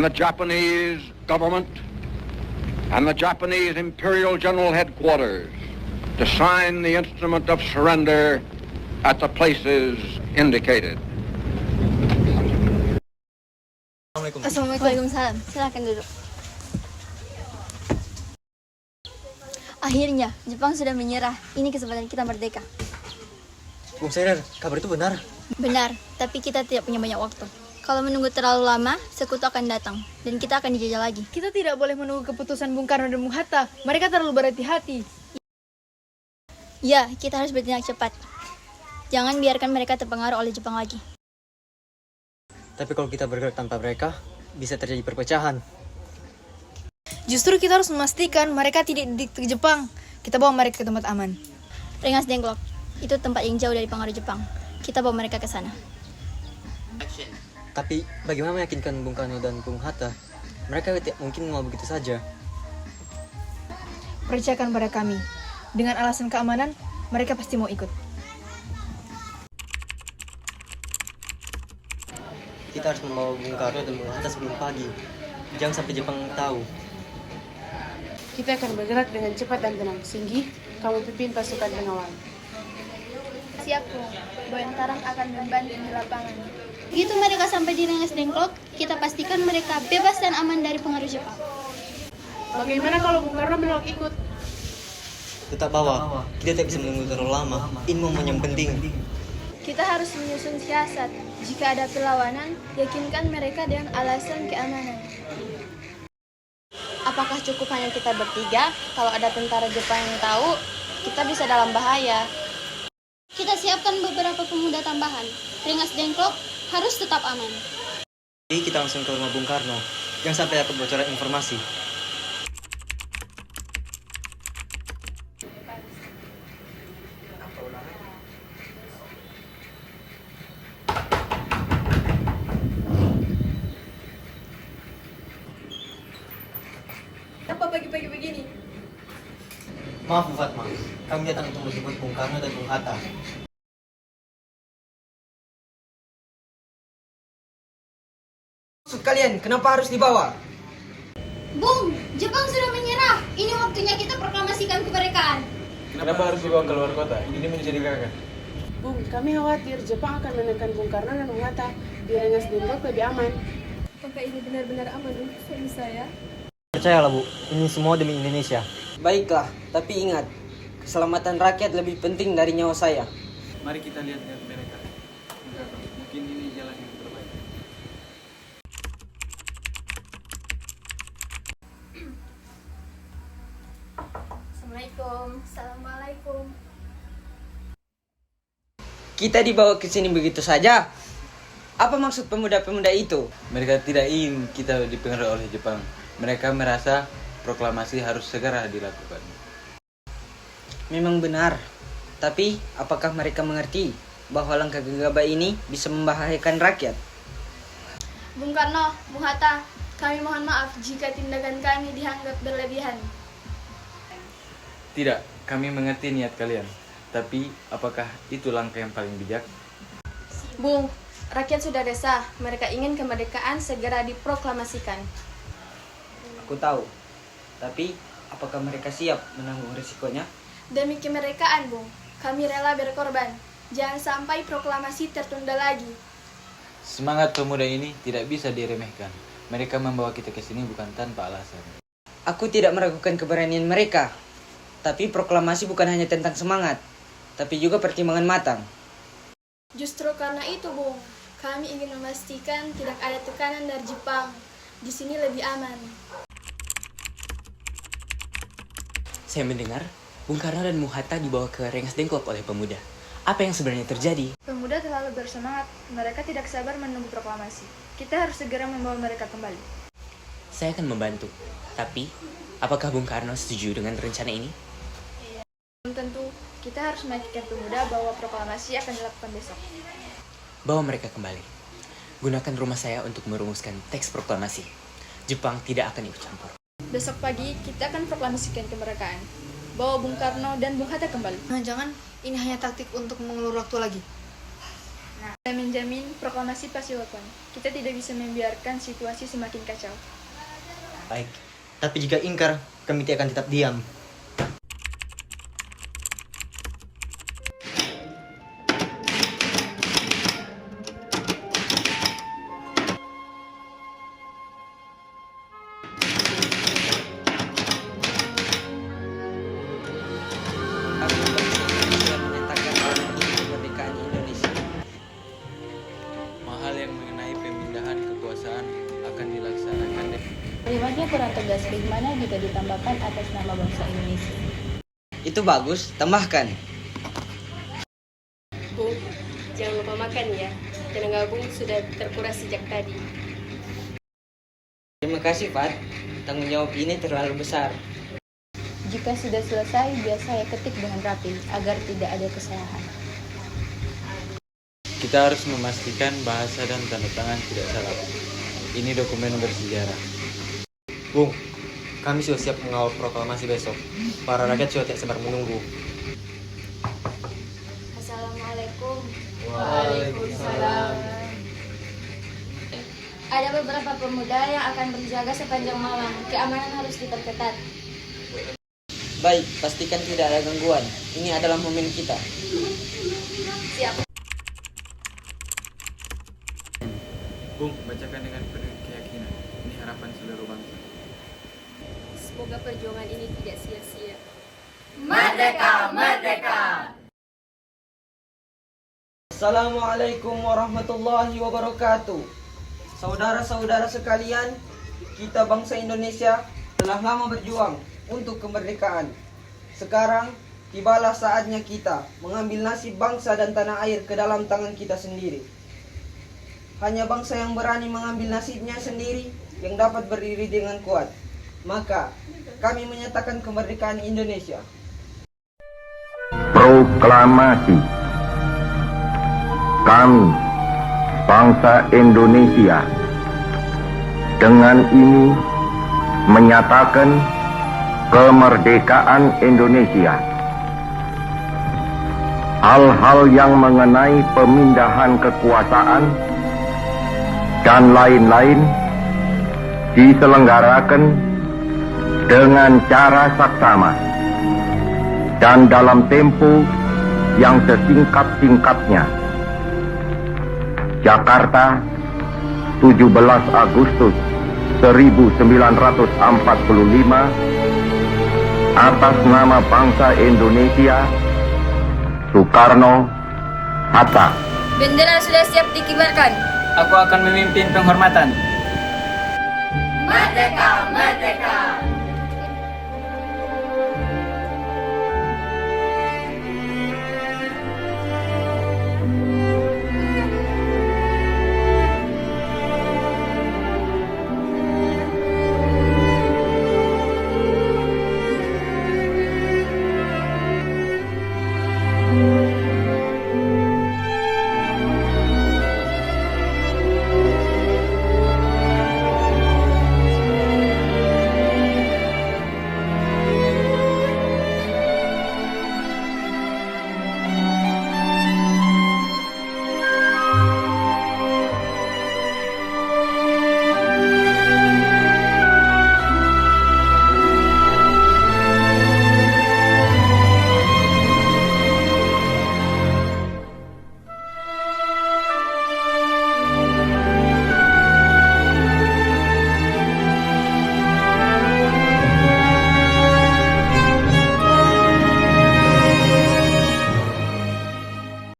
and the Japanese government and the Japanese Imperial General Headquarters to sign the instrument of surrender at the places indicated. Assalamualaikum. Waalaikumsalam. Silakan duduk. Akhirnya, Jepang sudah menyerah. Ini kesempatan kita merdeka. Bung Seder, kabar itu benar? Benar, tapi kita tidak punya banyak waktu. Kalau menunggu terlalu lama, sekutu akan datang, dan kita akan dijajah lagi. Kita tidak boleh menunggu keputusan Bung Karno dan Bung Hatta. Mereka terlalu berhati-hati. Ya, kita harus bertindak cepat. Jangan biarkan mereka terpengaruh oleh Jepang lagi. Tapi kalau kita bergerak tanpa mereka, bisa terjadi perpecahan. Justru kita harus memastikan mereka tidak didikte Jepang. Kita bawa mereka ke tempat aman. Rengas Dengklok, itu tempat yang jauh dari pengaruh Jepang. Kita bawa mereka ke sana. Tapi bagaimana meyakinkan Bung Karno dan Bung Hatta? Mereka tidak mungkin mau begitu saja. Percayakan pada kami. Dengan alasan keamanan, mereka pasti mau ikut. Kita harus membawa Bung Karno dan Bung Hatta sebelum pagi. Jangan sampai Jepang tahu. Kita akan bergerak dengan cepat dan tenang. Singgi, kamu pimpin pasukan pengawal. Siap, Bung. Boyantarang akan membantu di lapangan. Begitu mereka sampai di Rengas Dengklok, kita pastikan mereka bebas dan aman dari pengaruh Jepang. Bagaimana kalau Bung Karno menolak ikut? Tetap bawa. Kita tidak bisa menunggu terlalu lama. Ini momen yang penting. Kita harus menyusun siasat. Jika ada perlawanan, yakinkan mereka dengan alasan keamanan. Apakah cukup hanya kita bertiga? Kalau ada tentara Jepang yang tahu, kita bisa dalam bahaya. Kita siapkan beberapa pemuda tambahan. Rengas Dengklok harus tetap aman. Jadi kita langsung ke rumah Bung Karno. Jangan sampai ada kebocoran informasi. Apa pagi-pagi begini? Maaf Bu Fatma, kami datang untuk menjemput Bung Karno dan Bung Hatta. Maksud kalian, kenapa harus dibawa? Bung, Jepang sudah menyerah. Ini waktunya kita proklamasikan kemerdekaan. Kenapa harus dibawa keluar kota? Ini mencurigakan. Bung, kami khawatir Jepang akan menekan Bung Karno dan Bung Hatta. Di Rengas Dengklok lebih aman. Apakah ini benar-benar aman untuk suami saya? Percayalah Bu, ini semua demi Indonesia. Baiklah, tapi ingat, keselamatan rakyat lebih penting dari nyawa saya. Mari kita lihat-lihat mereka. Mungkin ini jalan yang terbaik. Assalamualaikum. Assalamualaikum. Kita dibawa ke sini begitu saja. Apa maksud pemuda-pemuda itu? Mereka tidak ingin kita dipengaruhi oleh Jepang. Mereka merasa proklamasi harus segera dilakukan. Memang benar. Tapi, apakah mereka mengerti bahwa langkah gegabah ini bisa membahayakan rakyat? Bung Karno, Bung Hatta, kami mohon maaf jika tindakan kami dianggap berlebihan. Tidak, kami mengerti niat kalian. Tapi, apakah itu langkah yang paling bijak? Bung, rakyat sudah resah. Mereka ingin kemerdekaan segera diproklamasikan. Aku tahu. Tapi, apakah mereka siap menanggung risikonya? Demi kemerdekaan, Bung, kami rela berkorban. Jangan sampai proklamasi tertunda lagi. Semangat pemuda ini tidak bisa diremehkan. Mereka membawa kita ke sini bukan tanpa alasan. Aku tidak meragukan keberanian mereka. Tapi proklamasi bukan hanya tentang semangat, tapi juga pertimbangan matang. Justru karena itu, Bung, kami ingin memastikan tidak ada tekanan dari Jepang. Di sini lebih aman. Saya mendengar Bung Karno dan Bung Hatta dibawa ke Rengas Dengklok oleh pemuda. Apa yang sebenarnya terjadi? Pemuda terlalu bersemangat. Mereka tidak sabar menunggu proklamasi. Kita harus segera membawa mereka kembali. Saya akan membantu. Tapi, apakah Bung Karno setuju dengan rencana ini? Belum tentu, kita harus meyakinkan pemuda bahwa proklamasi akan dilakukan besok. Bawa mereka kembali. Gunakan rumah saya untuk merumuskan teks proklamasi. Jepang tidak akan ikut campur. Besok pagi, kita akan proklamasikan kemerdekaan. Bawa Bung Karno dan Bung Hatta kembali. Jangan-jangan ini hanya taktik untuk mengulur waktu lagi. Saya menjamin proklamasi pasti dilakukan. Kita tidak bisa membiarkan situasi semakin kacau. Baik, tapi jika ingkar, kami tidak akan tetap diam. Aku bangsa menyatakan kemerdekaan Indonesia. Hal yang mengenai pemindahan kekuasaan akan dilaksanakan Kalimatnya kurang tegas, bagaimana jika ditambahkan atas nama bangsa Indonesia? Itu bagus, tambahkan. Bung, jangan lupa makan ya. Tenaga Bung sudah terkuras sejak tadi. Terima kasih, Fat. Tanggung jawab ini terlalu besar. Jika sudah selesai, biar saya ketik dengan rapi agar tidak ada kesalahan. Kita harus memastikan bahasa dan tanda tangan tidak salah. Ini dokumen bersejarah. Bung, kami sudah siap mengawal proklamasi besok. Para rakyat sudah tidak sabar menunggu. Assalamualaikum. Waalaikumsalam. Ada beberapa pemuda yang akan berjaga sepanjang malam. Keamanan harus diperketat. Baik, pastikan tidak ada gangguan. Ini adalah momen kita. Siap. Bung, bacakan dengan penuh keyakinan. Ini harapan seluruh bangsa. Semoga perjuangan ini tidak sia-sia. Assalamualaikum warahmatullahi wabarakatuh. Saudara-saudara sekalian, kita bangsa Indonesia telah lama berjuang untuk kemerdekaan. Sekarang tibalah saatnya kita mengambil nasib bangsa dan tanah air ke dalam tangan kita sendiri. Hanya bangsa yang berani mengambil nasibnya sendiri yang dapat berdiri dengan kuat. Maka, kami menyatakan kemerdekaan Indonesia. Proklamasi. Kami, bangsa Indonesia, dengan ini menyatakan kemerdekaan Indonesia. Hal-hal yang mengenai pemindahan kekuasaan dan lain-lain diselenggarakan dengan cara saksama dan dalam tempo yang sesingkat-singkatnya. Jakarta, 17 Agustus 1945, atas nama bangsa Indonesia, Soekarno Hatta. Bendera sudah siap dikibarkan. Aku akan memimpin penghormatan. Merdeka, merdeka.